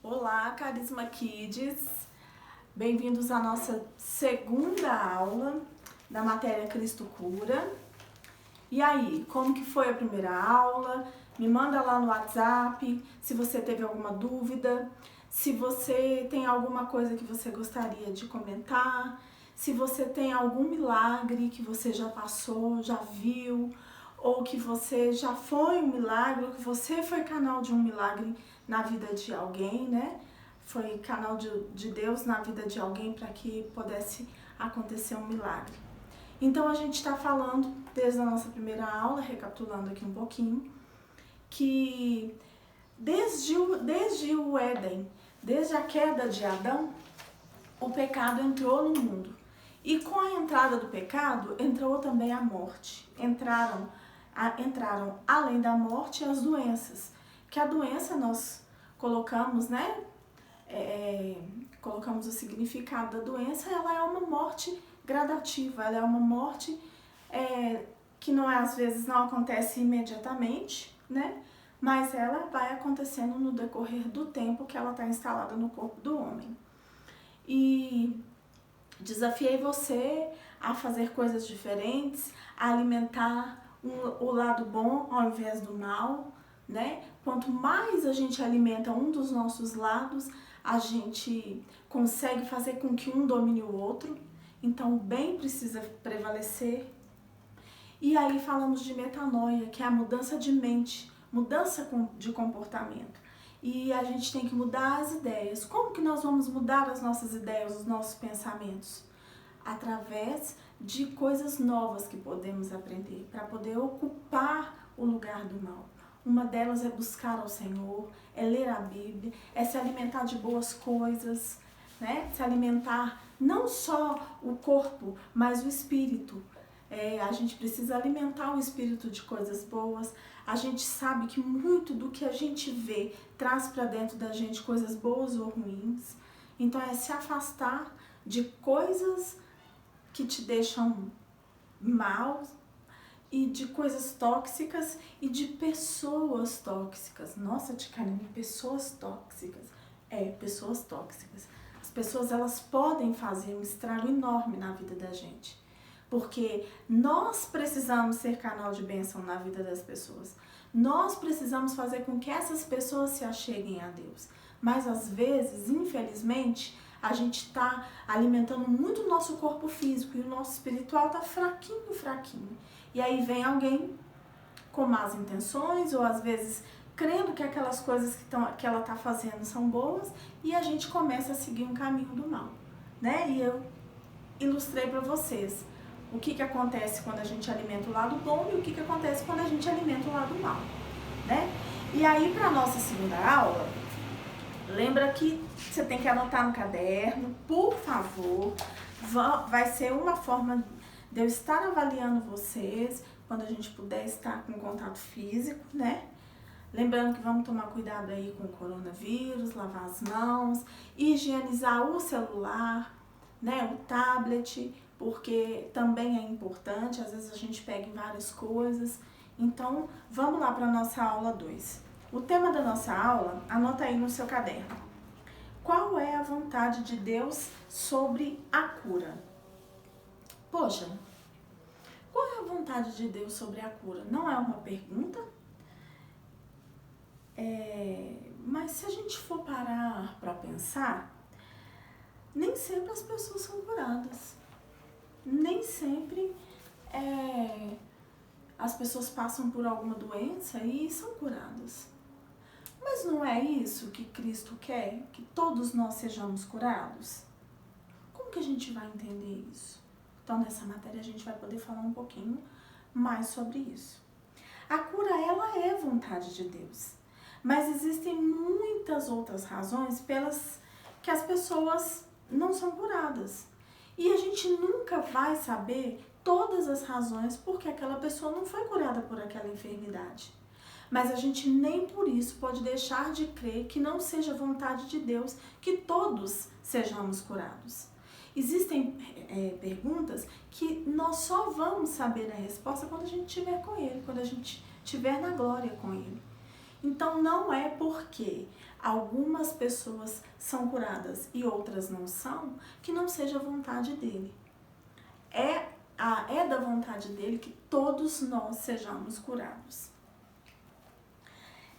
Olá, Carisma Kids! Bem-vindos à nossa segunda aula da matéria Cristo Cura. E aí, como que foi a primeira aula? Me manda lá no WhatsApp se você teve alguma dúvida, se você tem alguma coisa que você gostaria de comentar, se você tem algum milagre que você já passou, já viu, ou que você já foi um milagre, ou que você foi canal de um milagre na vida de alguém, né? Foi canal de Deus na vida de alguém para que pudesse acontecer um milagre. Então a gente está falando desde a nossa primeira aula, recapitulando aqui um pouquinho, que desde o Éden, desde a queda de Adão, o pecado entrou no mundo. E com a entrada do pecado, entrou também a morte. Entraram além da morte as doenças. Que a doença nós colocamos, né? Colocamos o significado da doença, ela é uma morte gradativa, ela é uma morte que não às vezes não acontece imediatamente, né? Mas ela vai acontecendo no decorrer do tempo que ela está instalada no corpo do homem. E desafiei você a fazer coisas diferentes, a alimentar o lado bom ao invés do mal, né? Quanto mais a gente alimenta um dos nossos lados, a gente consegue fazer com que um domine o outro. Então o bem precisa prevalecer. E aí falamos de metanoia, que é a mudança de mente, mudança de comportamento. E a gente tem que mudar as ideias. Como que nós vamos mudar as nossas ideias, os nossos pensamentos? Através de coisas novas que podemos aprender, para poder ocupar o lugar do mal. Uma delas é buscar ao Senhor, é ler a Bíblia, é se alimentar de boas coisas, né? Se alimentar não só o corpo, mas o espírito. A gente precisa alimentar o espírito de coisas boas. A gente sabe que muito do que a gente vê traz para dentro da gente coisas boas ou ruins. Então é se afastar de coisas que te deixam mal e de coisas tóxicas e de pessoas tóxicas. Nossa, Ticarine, pessoas tóxicas. Pessoas tóxicas. As pessoas, elas podem fazer um estrago enorme na vida da gente. Porque nós precisamos ser canal de bênção na vida das pessoas. Nós precisamos fazer com que essas pessoas se acheguem a Deus. Mas às vezes, infelizmente, a gente está alimentando muito o nosso corpo físico e o nosso espiritual está fraquinho, fraquinho. E aí vem alguém com más intenções ou às vezes crendo que aquelas coisas que ela está fazendo são boas e a gente começa a seguir um caminho do mal, né? E eu ilustrei para vocês o que acontece quando a gente alimenta o lado bom e o que acontece quando a gente alimenta o lado mal, né? E aí, para a nossa segunda aula, lembra que você tem que anotar no caderno, por favor. Vai ser uma forma de eu estar avaliando vocês quando a gente puder estar com contato físico, né? Lembrando que vamos tomar cuidado aí com o coronavírus, lavar as mãos, higienizar o celular, né? O tablet, porque também é importante, às vezes a gente pega em várias coisas. Então, vamos lá para a nossa aula 2. O tema da nossa aula, anota aí no seu caderno. Qual é a vontade de Deus sobre a cura? Poxa, qual é a vontade de Deus sobre a cura? Não é uma pergunta? Mas se a gente for parar para pensar, nem sempre as pessoas são curadas. Nem sempre as pessoas passam por alguma doença e são curadas. Mas não é isso que Cristo quer? Que todos nós sejamos curados? Como que a gente vai entender isso? Então, nessa matéria, a gente vai poder falar um pouquinho mais sobre isso. A cura, ela é vontade de Deus. Mas existem muitas outras razões pelas que as pessoas não são curadas. E a gente nunca vai saber todas as razões porque aquela pessoa não foi curada por aquela enfermidade. Mas a gente nem por isso pode deixar de crer que não seja vontade de Deus que todos sejamos curados. Existem perguntas que nós só vamos saber a resposta quando a gente estiver com Ele, quando a gente estiver na glória com Ele. Então não é porque algumas pessoas são curadas e outras não são, que não seja a vontade dele. É da vontade dele que todos nós sejamos curados.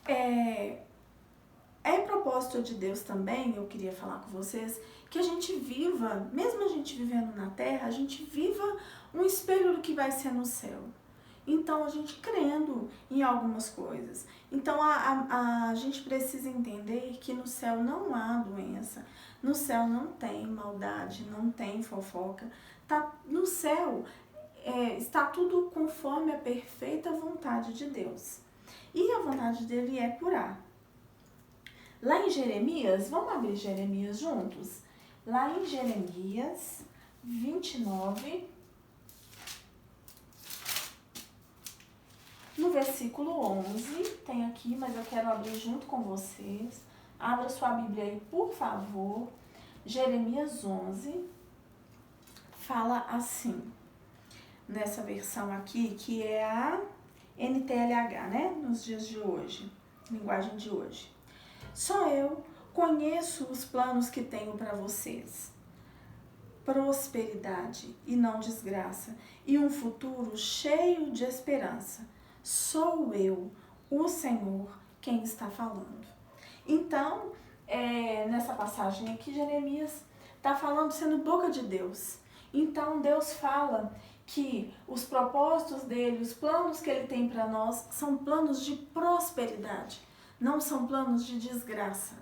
É propósito de Deus também, eu queria falar com vocês, que a gente viva, mesmo a gente vivendo na terra, a gente viva um espelho do que vai ser no céu. Então, a gente crendo em algumas coisas. Então, a gente precisa entender que no céu não há doença, no céu não tem maldade, não tem fofoca. No céu está tudo conforme a perfeita vontade de Deus. E a vontade dele é curar. Lá em Jeremias, vamos abrir Jeremias juntos? Lá em Jeremias 29, no versículo 11, tem aqui, mas eu quero abrir junto com vocês. Abra sua Bíblia aí, por favor. Jeremias 11 fala assim, nessa versão aqui, que é a NTLH, né? Nos dias de hoje, linguagem de hoje. Só eu conheço os planos que tenho para vocês. Prosperidade e não desgraça, e um futuro cheio de esperança. Sou eu, o Senhor, quem está falando. Então, nessa passagem aqui, Jeremias está falando sendo boca de Deus. Então, Deus fala que os propósitos dele, os planos que ele tem para nós, são planos de prosperidade, não são planos de desgraça.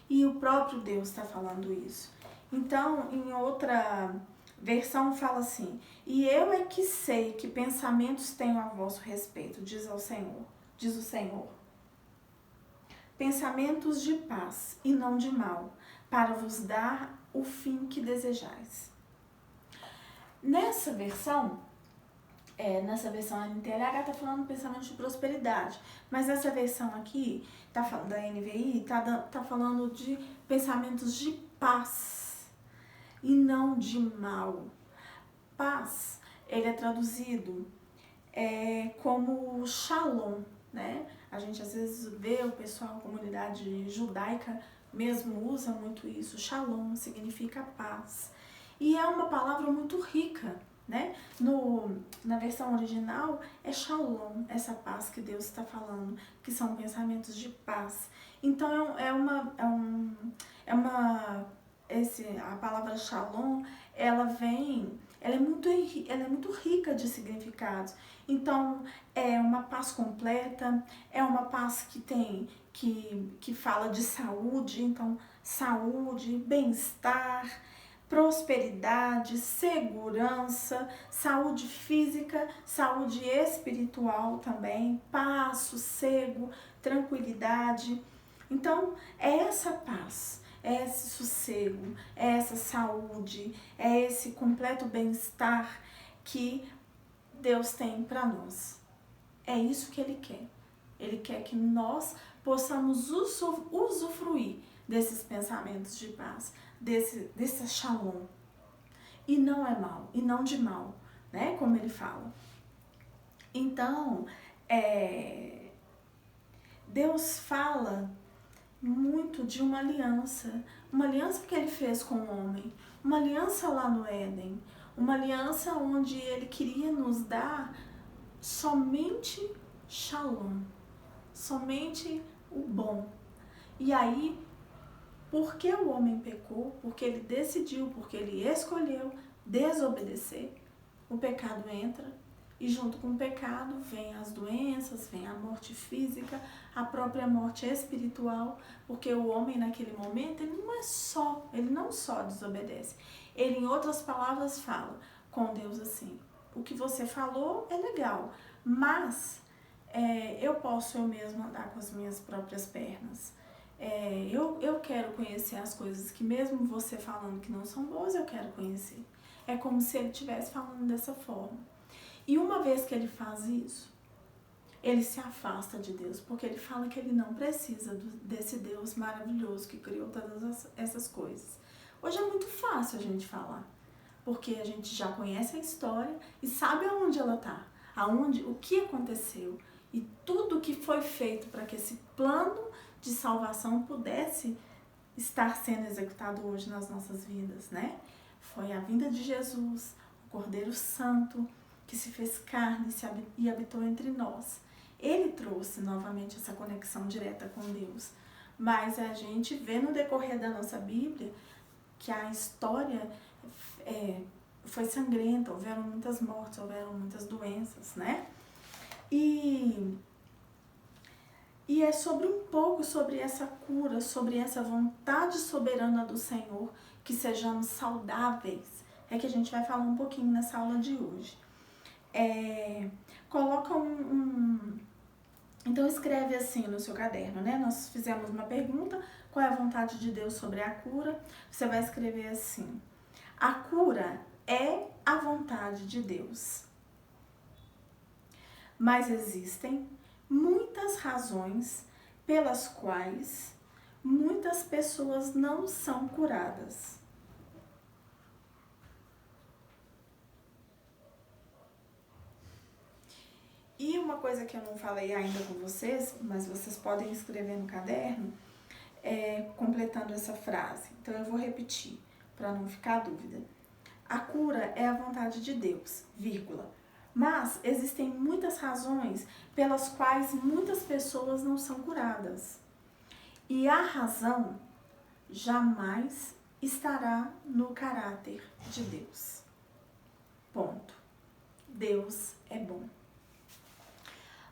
E o próprio Deus está falando isso. Então, em outra versão fala assim: e eu é que sei que pensamentos tenho a vosso respeito, diz o Senhor. Pensamentos de paz e não de mal, para vos dar o fim que desejais. Nessa versão NTLH está falando pensamento de prosperidade, mas essa versão aqui, tá falando da NVI, tá falando de pensamentos de paz e não de mal. Paz, ele é traduzido como shalom, né? A gente às vezes vê o pessoal, a comunidade judaica mesmo usa muito isso. Shalom significa paz. E é uma palavra muito rica, né? Na versão original é shalom, essa paz que Deus está falando, que são pensamentos de paz. Então a palavra shalom, ela é muito rica de significados. Então é uma paz completa, é uma paz que fala de saúde, então saúde, bem-estar, prosperidade, segurança, saúde física, saúde espiritual também, paz, sossego, tranquilidade. Então, é essa paz, é esse sossego, é essa saúde, é esse completo bem-estar que Deus tem para nós. É isso que Ele quer. Ele quer que nós possamos usufruir desses pensamentos de paz, desse shalom. E não é mal, e não de mal, né? Como ele fala. Então, Deus fala muito de uma aliança que ele fez com o homem, uma aliança lá no Éden, uma aliança onde ele queria nos dar somente shalom, somente o bom. E aí, porque o homem pecou, porque ele decidiu, porque ele escolheu desobedecer, o pecado entra e junto com o pecado vem as doenças, vem a morte física, a própria morte espiritual, porque o homem naquele momento ele não só desobedece, ele em outras palavras fala com Deus assim: o que você falou é legal, mas eu posso eu mesmo andar com as minhas próprias pernas. Eu quero conhecer as coisas que mesmo você falando que não são boas, eu quero conhecer. É como se ele estivesse falando dessa forma. E uma vez que ele faz isso, ele se afasta de Deus, porque ele fala que ele não precisa desse Deus maravilhoso que criou todas essas coisas. Hoje é muito fácil a gente falar, porque a gente já conhece a história e sabe aonde ela está, o que aconteceu e tudo que foi feito para que esse plano de salvação pudesse estar sendo executado hoje nas nossas vidas, né? Foi a vinda de Jesus, o Cordeiro Santo, que se fez carne e habitou entre nós. Ele trouxe novamente essa conexão direta com Deus. Mas a gente vê no decorrer da nossa Bíblia que a história foi sangrenta, houveram muitas mortes, houveram muitas doenças, né? E é sobre um pouco sobre essa cura, sobre essa vontade soberana do Senhor, que sejamos saudáveis, é que a gente vai falar um pouquinho nessa aula de hoje. Coloca Então escreve assim no seu caderno, né? Nós fizemos uma pergunta, qual é a vontade de Deus sobre a cura? Você vai escrever assim: a cura é a vontade de Deus. Mas existem muitas razões pelas quais muitas pessoas não são curadas. E uma coisa que eu não falei ainda com vocês, mas vocês podem escrever no caderno, completando essa frase. Então eu vou repetir, para não ficar dúvida. A cura é a vontade de Deus, vírgula. Mas existem muitas razões pelas quais muitas pessoas não são curadas. E a razão jamais estará no caráter de Deus. Ponto. Deus é bom.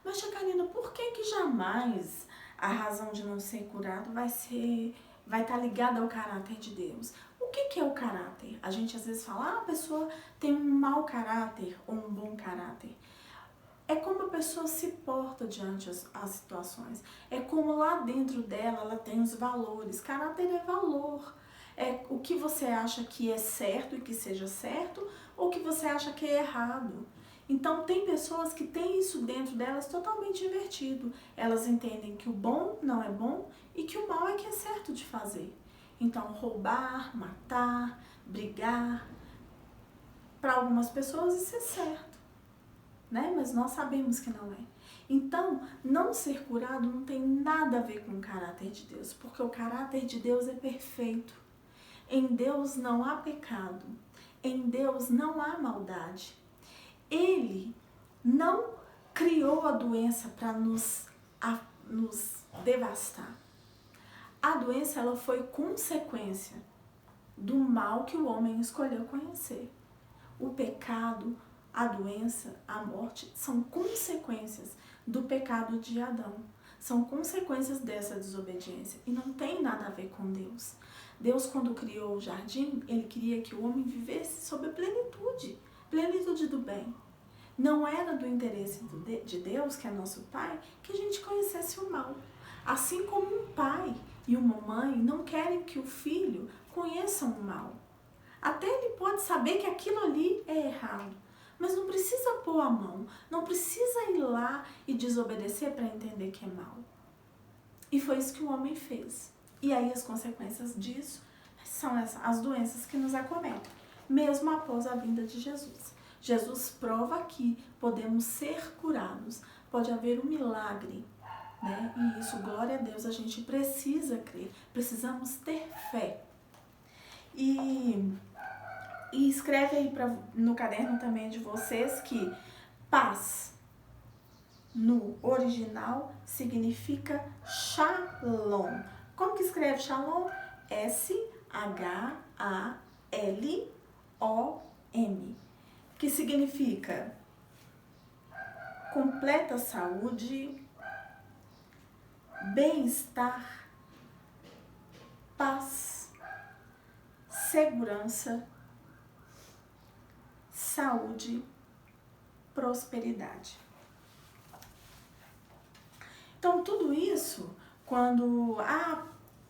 Mas, Tia Karina, por que jamais a razão de não ser curado vai estar ligada ao caráter de Deus? O que é o caráter? A gente às vezes fala, a pessoa tem um mau caráter ou um bom caráter. É como a pessoa se porta diante as situações. É como lá dentro dela ela tem os valores. Caráter é valor. É o que você acha que é certo e que seja certo, ou o que você acha que é errado. Então tem pessoas que têm isso dentro delas totalmente invertido. Elas entendem que o bom não é bom e que o mal é que é certo de fazer. Então roubar, matar, brigar, para algumas pessoas isso é certo, né? Mas nós sabemos que não é. Então, não ser curado não tem nada a ver com o caráter de Deus, porque o caráter de Deus é perfeito. Em Deus não há pecado, em Deus não há maldade. Ele não criou a doença para nos devastar. A doença ela foi consequência do mal que o homem escolheu conhecer. O pecado, a doença, a morte são consequências do pecado de Adão. São consequências dessa desobediência e não tem nada a ver com Deus. Deus, quando criou o jardim, ele queria que o homem vivesse sob a plenitude do bem. Não era do interesse de Deus, que é nosso Pai, que a gente conhecesse o mal. Assim como um pai e uma mãe não querem que o filho conheça o mal. Até ele pode saber que aquilo ali é errado, mas não precisa pôr a mão, não precisa ir lá e desobedecer para entender que é mal. E foi isso que o homem fez. E aí as consequências disso são as doenças que nos acometem, mesmo após a vinda de Jesus. Jesus prova que podemos ser curados, pode haver um milagre, né? E isso, glória a Deus, a gente precisa crer, precisamos ter fé. E escreve aí no caderno também de vocês que paz, no original, significa shalom. Como que escreve shalom? S-H-A-L-O-M. Que significa completa saúde, bem-estar, paz, segurança, saúde, prosperidade. Então, tudo isso, quando...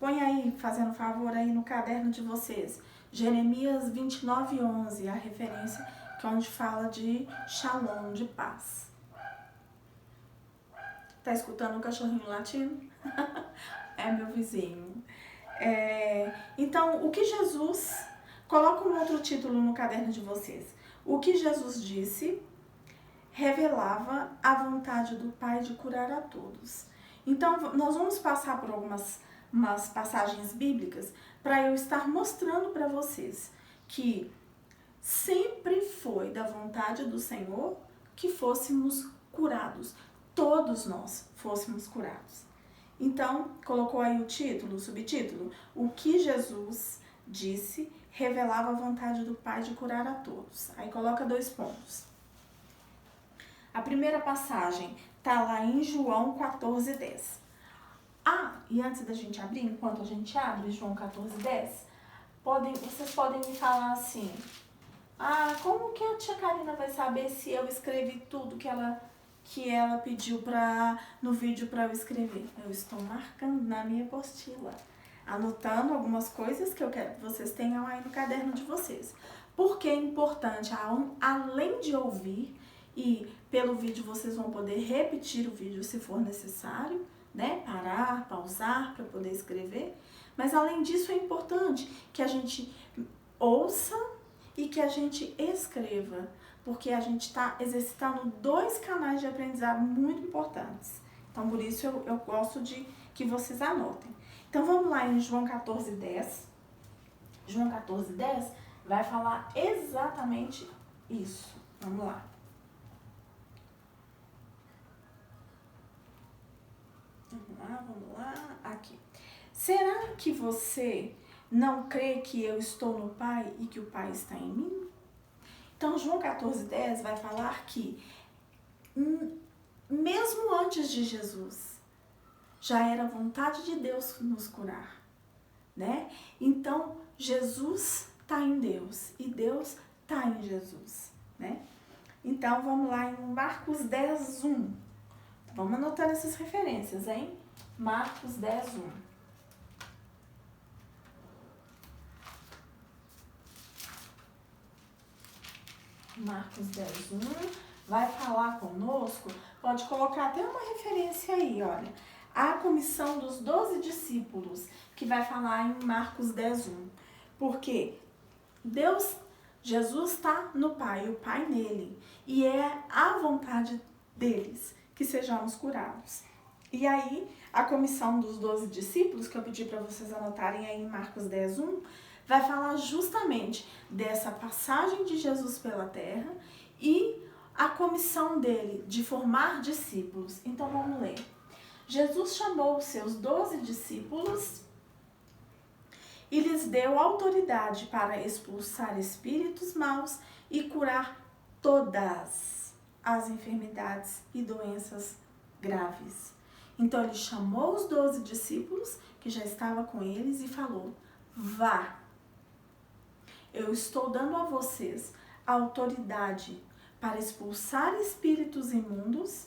põe aí, fazendo favor aí no caderno de vocês, Jeremias 29:11, a referência que é onde fala de shalom, de paz. Tá escutando um cachorrinho latindo? É meu vizinho. Então, o que Jesus... Coloca um outro título no caderno de vocês. O que Jesus disse revelava a vontade do Pai de curar a todos. Então, nós vamos passar por umas passagens bíblicas para eu estar mostrando para vocês que sempre foi da vontade do Senhor que fôssemos curados. Todos nós fôssemos curados. Então, colocou aí o título, o subtítulo, o que Jesus disse revelava a vontade do Pai de curar a todos. Aí coloca 2 pontos. A primeira passagem está lá em João 14:10. E antes da gente abrir, enquanto a gente abre João 14:10, vocês podem me falar assim, como que a tia Karina vai saber se eu escrevi tudo que ela pediu no vídeo para eu escrever? Eu estou marcando na minha apostila, anotando algumas coisas que eu quero que vocês tenham aí no caderno de vocês. Porque é importante, além de ouvir, e pelo vídeo vocês vão poder repetir o vídeo se for necessário, né? Parar, pausar para poder escrever. Mas além disso é importante que a gente ouça e que a gente escreva, porque a gente está exercitando 2 canais de aprendizado muito importantes. Então, por isso eu gosto de que vocês anotem. Então, vamos lá em João 14:10. João 14:10 vai falar exatamente isso. Vamos lá. Vamos lá. Aqui. Será que você não crê que eu estou no Pai e que o Pai está em mim? Então, João 14:10 vai falar que, mesmo antes de Jesus, já era vontade de Deus nos curar, né? Então, Jesus está em Deus e Deus está em Jesus, né? Então, vamos lá em Marcos 10:1. Vamos anotar essas referências, hein? Marcos 10:1. Marcos 10:1 vai falar conosco, pode colocar até uma referência aí, olha. A comissão dos 12 discípulos, que vai falar em Marcos 10:1. Porque Jesus está no Pai, o Pai nele. E é a vontade deles que sejamos curados. E aí, a comissão dos 12 discípulos, que eu pedi para vocês anotarem aí em Marcos 10:1, vai falar justamente dessa passagem de Jesus pela terra e a comissão dele de formar discípulos. Então, vamos ler. Jesus chamou os seus 12 discípulos e lhes deu autoridade para expulsar espíritos maus e curar todas as enfermidades e doenças graves. Então, ele chamou os 12 discípulos, que já estavam com eles, e falou: vá, eu estou dando a vocês a autoridade para expulsar espíritos imundos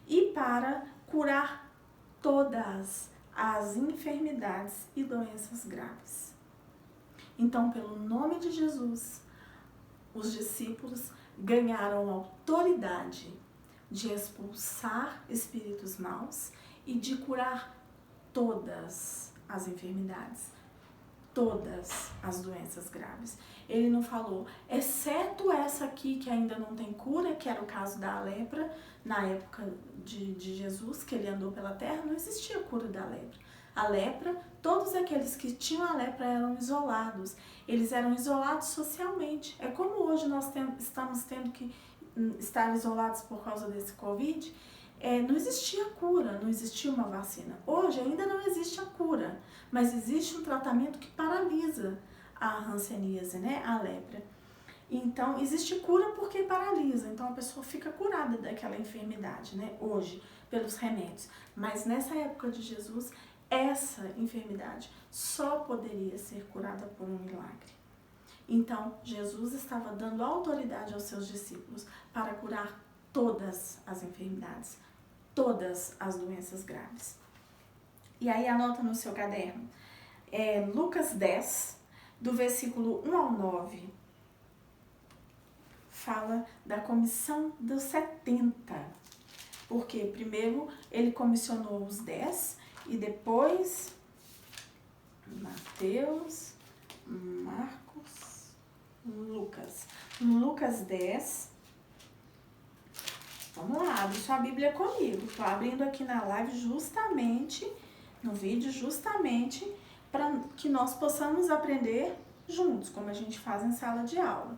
e para curar todas as enfermidades e doenças graves. Então, pelo nome de Jesus, os discípulos ganharam autoridade de expulsar espíritos maus e de curar todas as enfermidades, todas as doenças graves. Ele não falou, exceto essa aqui que ainda não tem cura, que era o caso da lepra. Na época de Jesus, que ele andou pela terra, não existia cura da lepra. A lepra, todos aqueles que tinham a lepra eram isolados. Eles eram isolados socialmente. É como hoje nós estamos tendo que estar isolados por causa desse Covid. Não existia cura, não existia uma vacina. Hoje ainda não existe a cura, mas existe um tratamento que paralisa a hanseníase, né? A lepra. Então, existe cura porque paralisa. Então, a pessoa fica curada daquela enfermidade, né? Hoje, pelos remédios. Mas nessa época de Jesus, essa enfermidade só poderia ser curada por um milagre. Então, Jesus estava dando autoridade aos seus discípulos para curar todas as enfermidades, todas as doenças graves. E aí, anota no seu caderno. Lucas 10, do versículo 1 ao 9, fala da comissão dos 70. Porque primeiro ele comissionou os 10 e depois Mateus, Marcos, Lucas. Lucas 10, Vamos lá, abre sua Bíblia comigo. Estou abrindo aqui na live justamente, no vídeo, justamente para que nós possamos aprender juntos, como a gente faz em sala de aula.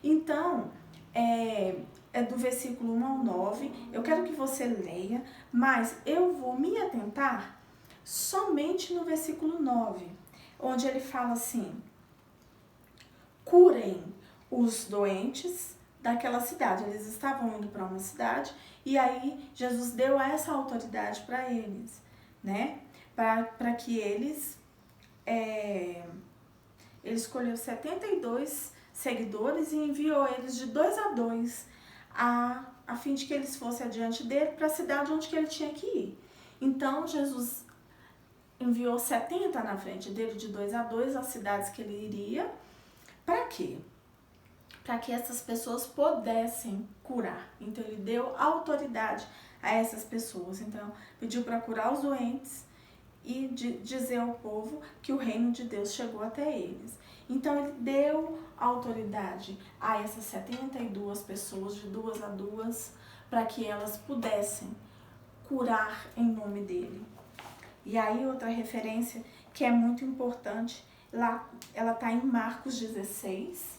Então, é do versículo 1 ao 9. Eu quero que você leia, mas eu vou me atentar somente no versículo 9, onde ele fala assim: curem os doentes daquela cidade. Eles estavam indo para uma cidade e aí Jesus deu essa autoridade para eles, né? Para que eles... ele escolheu 72 seguidores e enviou eles de 2 a 2 a fim de que eles fossem adiante dele para a cidade onde que ele tinha que ir. Então, Jesus enviou 70 na frente dele, de 2 a 2, as cidades que ele iria. Para quê? Para que essas pessoas pudessem curar. Então, ele deu autoridade a essas pessoas. Então, pediu para curar os doentes e dizer ao povo que o reino de Deus chegou até eles. Então, ele deu autoridade a essas 72 pessoas, de 2 a 2, para que elas pudessem curar em nome dele. E aí, outra referência que é muito importante, lá, ela está em Marcos 16.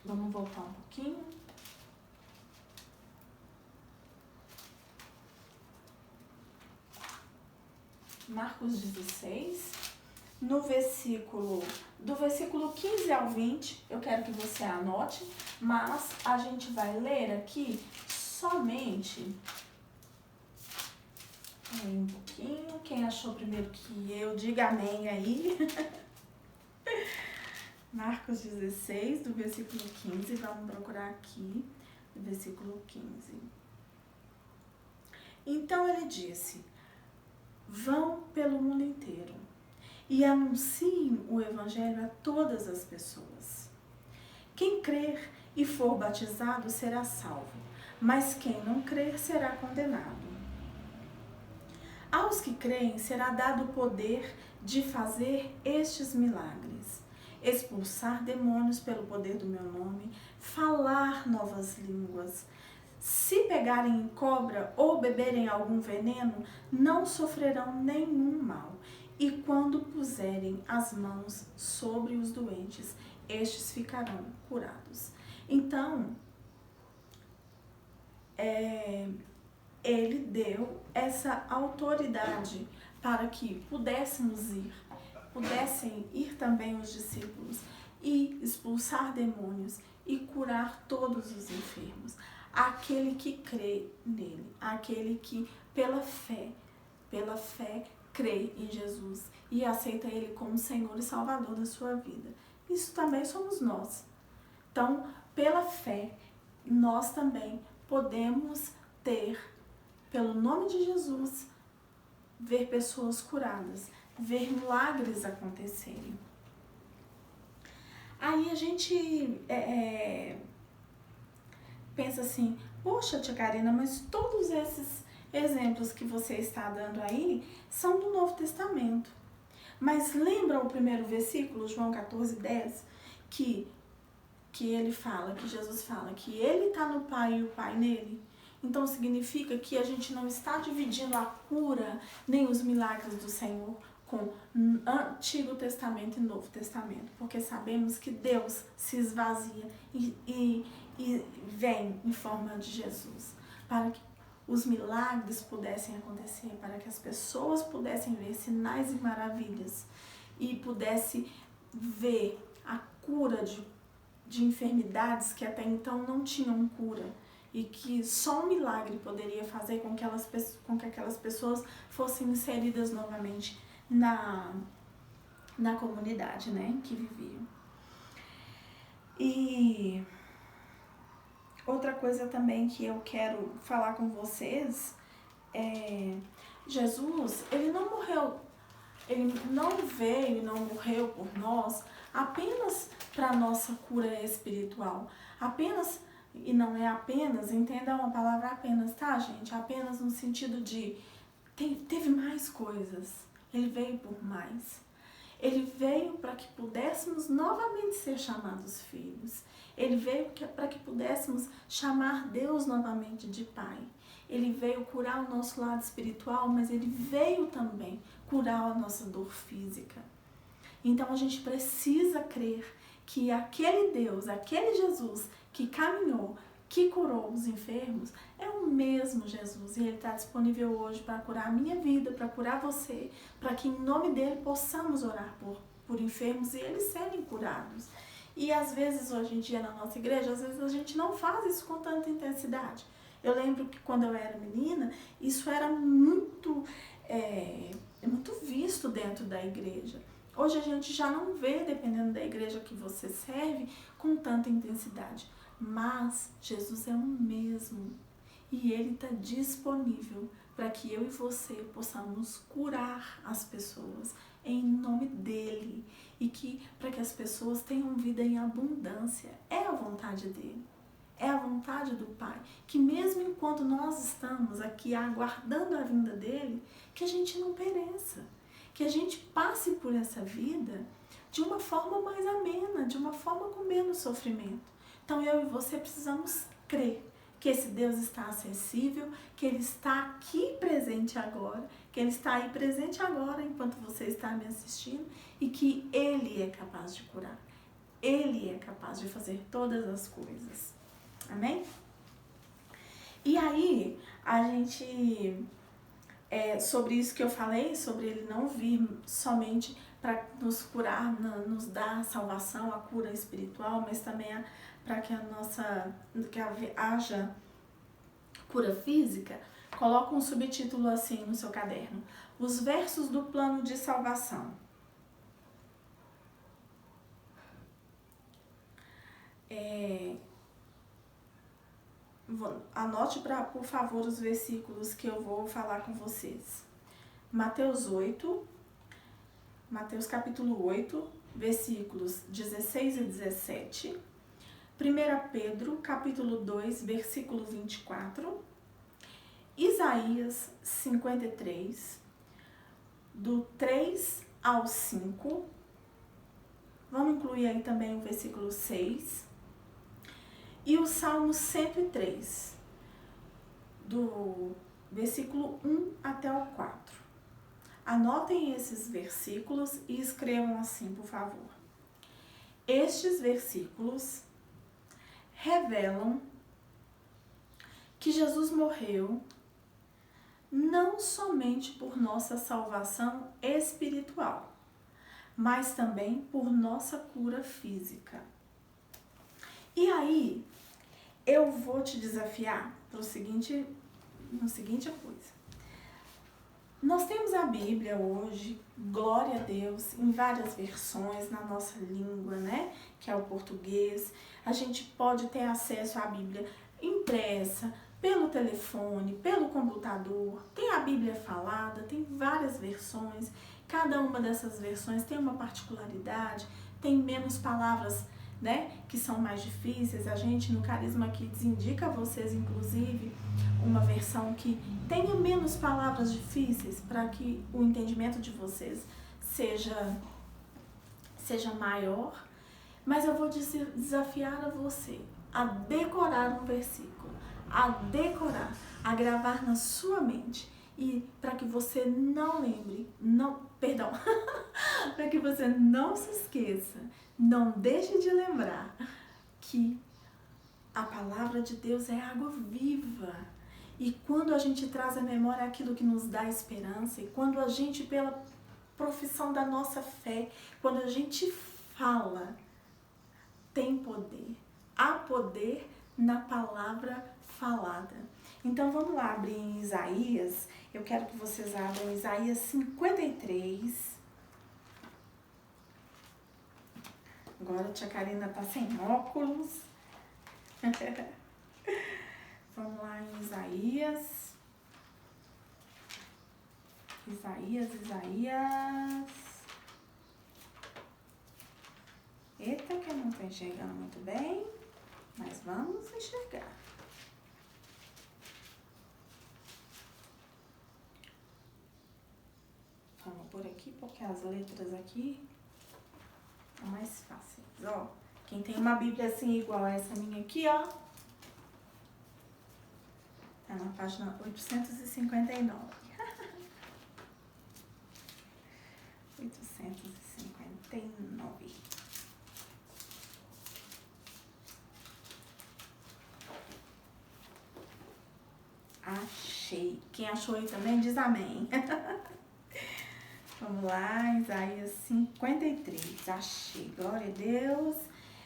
Vamos voltar um pouquinho. Marcos 16, no versículo, do versículo 15 ao 20, eu quero que você anote, mas a gente vai ler aqui somente um pouquinho. Quem achou primeiro que eu, diga amém aí. Marcos 16, do versículo 15, vamos procurar aqui, do versículo 15. Então ele disse: vão pelo mundo inteiro e anunciem o evangelho a todas as pessoas. Quem crer e for batizado será salvo, mas quem não crer será condenado. Aos que creem será dado o poder de fazer estes milagres: expulsar demônios pelo poder do meu nome, falar novas línguas. Se pegarem em cobra ou beberem algum veneno, não sofrerão nenhum mal. E quando puserem as mãos sobre os doentes, estes ficarão curados. Então, ele deu essa autoridade para que pudessem ir também os discípulos e expulsar demônios e curar todos os enfermos. Aquele que crê nele, aquele que pela fé crê em Jesus e aceita ele como Senhor e Salvador da sua vida. Isso também somos nós. Então, pela fé, nós também podemos ter, pelo nome de Jesus, ver pessoas curadas, ver milagres acontecerem. Aí a gente pensa assim: poxa, tia Karina, mas todos esses exemplos que você está dando aí são do Novo Testamento. Mas lembra o primeiro versículo, João 14:10, que ele fala, que Jesus fala que ele está no Pai e o Pai nele? Então significa que a gente não está dividindo a cura nem os milagres do Senhor com Antigo Testamento e Novo Testamento, porque sabemos que Deus se esvazia e vem em forma de Jesus, para que os milagres pudessem acontecer, para que as pessoas pudessem ver sinais e maravilhas e pudessem ver a cura de enfermidades que até então não tinham cura e que só um milagre poderia fazer com que aquelas pessoas fossem inseridas novamente na comunidade, né, que viviam. E outra coisa também que eu quero falar com vocês é: Jesus, ele não morreu, ele não veio e não morreu por nós apenas para nossa cura espiritual, apenas, e não é apenas, entenda uma palavra apenas, tá, gente? Apenas no sentido de teve mais coisas, ele veio por mais. Ele veio para que pudéssemos novamente ser chamados filhos. Ele veio para que pudéssemos chamar Deus novamente de Pai. Ele veio curar o nosso lado espiritual, mas ele veio também curar a nossa dor física. Então a gente precisa crer que aquele Deus, aquele Jesus que caminhou, que curou os enfermos, é o mesmo Jesus. E ele está disponível hoje para curar a minha vida, para curar você, para que em nome dele possamos orar por enfermos e eles serem curados. E às vezes, hoje em dia, na nossa igreja, às vezes a gente não faz isso com tanta intensidade. Eu lembro que quando eu era menina, isso era muito visto dentro da igreja. Hoje a gente já não vê, dependendo da igreja que você serve, com tanta intensidade. Mas Jesus é o mesmo e ele está disponível para que eu e você possamos curar as pessoas em nome dele e que para que as pessoas tenham vida em abundância. É a vontade dele, é a vontade do Pai, que mesmo enquanto nós estamos aqui aguardando a vinda dele, que a gente não pereça, que a gente passe por essa vida de uma forma mais amena, de uma forma com menos sofrimento. Então eu e você precisamos crer que esse Deus está acessível, que ele está aqui presente agora, que ele está aí presente agora enquanto você está me assistindo e que ele é capaz de curar. Ele é capaz de fazer todas as coisas. Amém? E aí, a gente, sobre isso que eu falei, sobre ele não vir somente para nos curar, nos dar salvação, a cura espiritual, mas também para que haja cura física, coloca um subtítulo assim no seu caderno: Os versos do plano de salvação. Anote, por favor, os versículos que eu vou falar com vocês. Mateus capítulo 8, versículos 16 e 17. 1 Pedro, capítulo 2, versículo 24. Isaías 53, do 3 ao 5. Vamos incluir aí também o versículo 6. E o Salmo 103, do versículo 1 até o 4. Anotem esses versículos e escrevam assim, por favor. Estes versículos revelam que Jesus morreu não somente por nossa salvação espiritual, mas também por nossa cura física. E aí, eu vou te desafiar no seguinte coisa. Nós temos a Bíblia hoje, glória a Deus, em várias versões na nossa língua, né? Que é o português. A gente pode ter acesso à Bíblia impressa, pelo telefone, pelo computador. Tem a Bíblia falada, tem várias versões. Cada uma dessas versões tem uma particularidade, tem menos palavras, né, que são mais difíceis. A gente no Carisma Kids indica a vocês, inclusive, uma versão que tenha menos palavras difíceis para que o entendimento de vocês seja maior. Mas eu vou desafiar a você a decorar um versículo, a gravar na sua mente, e para que você para que você não se esqueça, não deixe de lembrar que a palavra de Deus é água viva. E quando a gente traz à memória aquilo que nos dá esperança, e quando a gente, pela profissão da nossa fé, quando a gente fala, tem poder. Há poder na palavra falada. Então vamos lá abrir em Isaías. Eu quero que vocês abram Isaías 53. Agora a tia Karina tá sem óculos. Vamos lá em Isaías. Isaías. Eita, que eu não tô enxergando muito bem, mas vamos enxergar. Vamos por aqui porque as letras aqui são mais fáceis. Ó, quem tem uma Bíblia assim igual a essa minha aqui, ó, tá na página 859. 859. Achei. Quem achou aí também diz amém. Vamos lá, Isaías 53. Achei. Glória a Deus.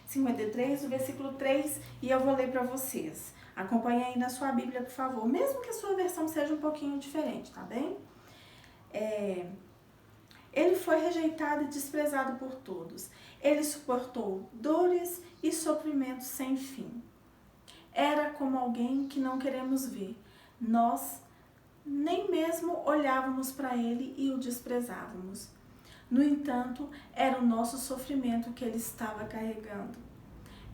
53, o versículo 3, e eu vou ler para vocês. Acompanhe aí na sua Bíblia, por favor. Mesmo que a sua versão seja um pouquinho diferente, tá bem? Ele foi rejeitado e desprezado por todos. Ele suportou dores e sofrimentos sem fim. Era como alguém que não queremos ver. Nós nem mesmo olhávamos para ele e o desprezávamos. No entanto, era o nosso sofrimento que ele estava carregando.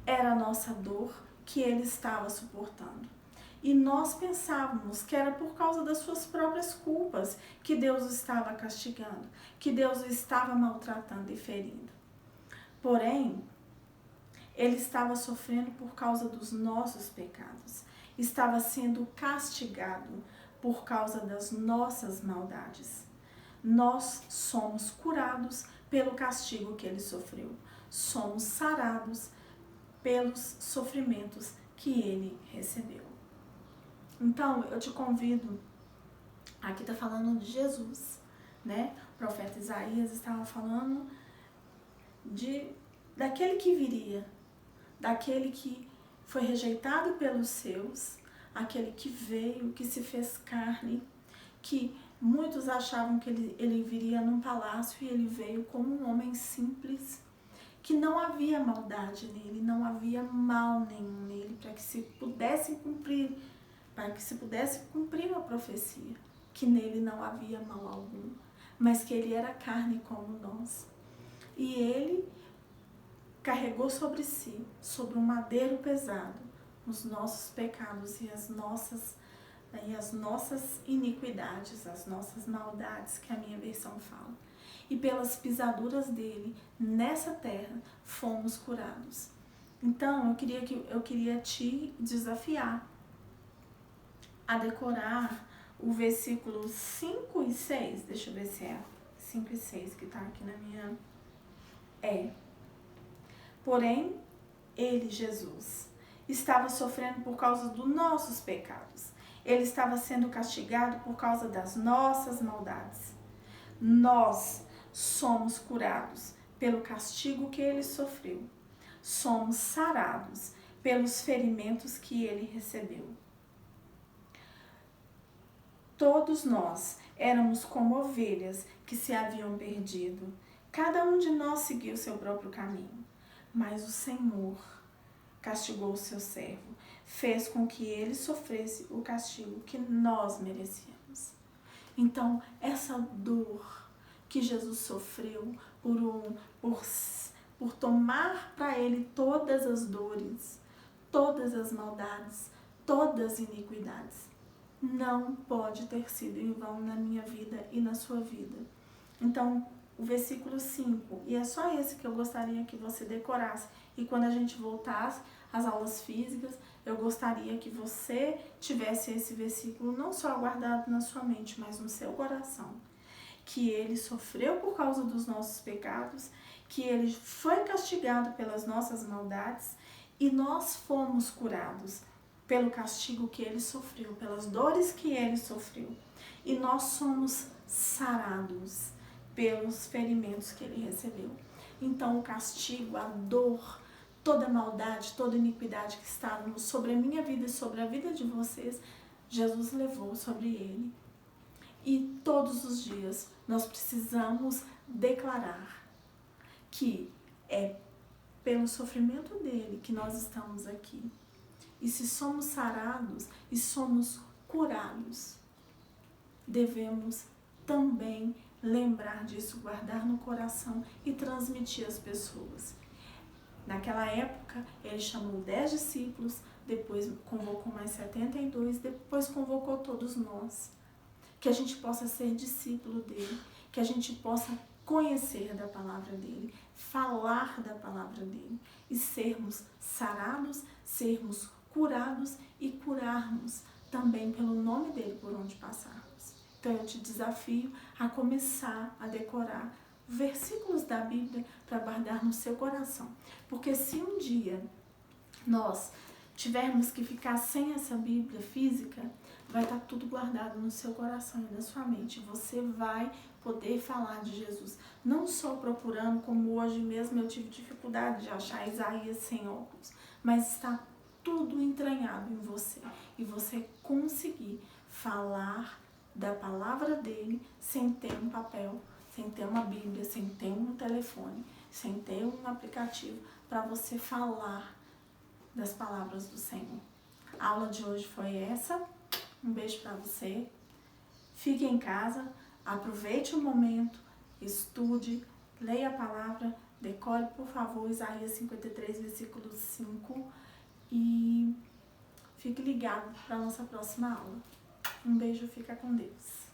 Era a nossa dor que ele estava suportando. E nós pensávamos que era por causa das suas próprias culpas que Deus o estava castigando, que Deus o estava maltratando e ferindo. Porém, ele estava sofrendo por causa dos nossos pecados. Estava sendo castigado por causa das nossas maldades. Nós somos curados pelo castigo que ele sofreu. Somos sarados pelos sofrimentos que ele recebeu. Então, eu te convido, aqui está falando de Jesus, né? O profeta Isaías estava falando daquele que viria, daquele que foi rejeitado pelos seus, aquele que veio, que se fez carne, que muitos achavam que ele viria num palácio e ele veio como um homem simples, que não havia maldade nele, não havia mal nenhum nele, para que se pudesse cumprir a profecia, que nele não havia mal algum, mas que ele era carne como nós. E ele carregou sobre si, sobre um madeiro pesado, os nossos pecados e as nossas iniquidades, as nossas maldades, que a minha versão fala. E pelas pisaduras dele, nessa terra, fomos curados. Então, eu queria te desafiar a decorar o versículo 5 e 6. Deixa eu ver se é 5 e 6 que está aqui na minha... Porém, ele, Jesus, estava sofrendo por causa dos nossos pecados. Ele estava sendo castigado por causa das nossas maldades. Nós somos curados pelo castigo que ele sofreu. Somos sarados pelos ferimentos que ele recebeu. Todos nós éramos como ovelhas que se haviam perdido. Cada um de nós seguiu seu próprio caminho. Mas o Senhor castigou o seu servo, fez com que ele sofresse o castigo que nós merecíamos. Então, essa dor que Jesus sofreu por tomar para ele todas as dores, todas as maldades, todas as iniquidades, não pode ter sido em vão na minha vida e na sua vida. Então, o versículo 5, e é só esse que eu gostaria que você decorasse. E quando a gente voltasse às aulas físicas, eu gostaria que você tivesse esse versículo não só guardado na sua mente, mas no seu coração. Que ele sofreu por causa dos nossos pecados, que ele foi castigado pelas nossas maldades e nós fomos curados pelo castigo que ele sofreu, pelas dores que ele sofreu. E nós somos sarados pelos ferimentos que ele recebeu. Então o castigo, a dor, toda a maldade, toda a iniquidade que estava sobre a minha vida e sobre a vida de vocês, Jesus levou sobre ele. E todos os dias nós precisamos declarar que é pelo sofrimento dele que nós estamos aqui. E se somos sarados e somos curados, devemos também lembrar disso, guardar no coração e transmitir às pessoas. Naquela época, ele chamou 10 discípulos, depois convocou mais 72, depois convocou todos nós. Que a gente possa ser discípulo dele, que a gente possa conhecer da palavra dele, falar da palavra dele e sermos sarados, sermos curados e curarmos também pelo nome dele por onde passarmos. Então eu te desafio a começar a decorar versículos da Bíblia para guardar no seu coração. Porque se um dia nós tivermos que ficar sem essa Bíblia física, vai estar tudo guardado no seu coração e na sua mente. Você vai poder falar de Jesus. Não só procurando, como hoje mesmo eu tive dificuldade de achar Isaías sem óculos, mas está tudo entranhado em você. E você conseguir falar da palavra dele sem ter um papel, sem ter uma Bíblia, sem ter um telefone, sem ter um aplicativo para você falar das palavras do Senhor. A aula de hoje foi essa. Um beijo para você. Fique em casa, aproveite o momento, estude, leia a palavra, decore, por favor, Isaías 53, versículo 5 e fique ligado para a nossa próxima aula. Um beijo, fica com Deus.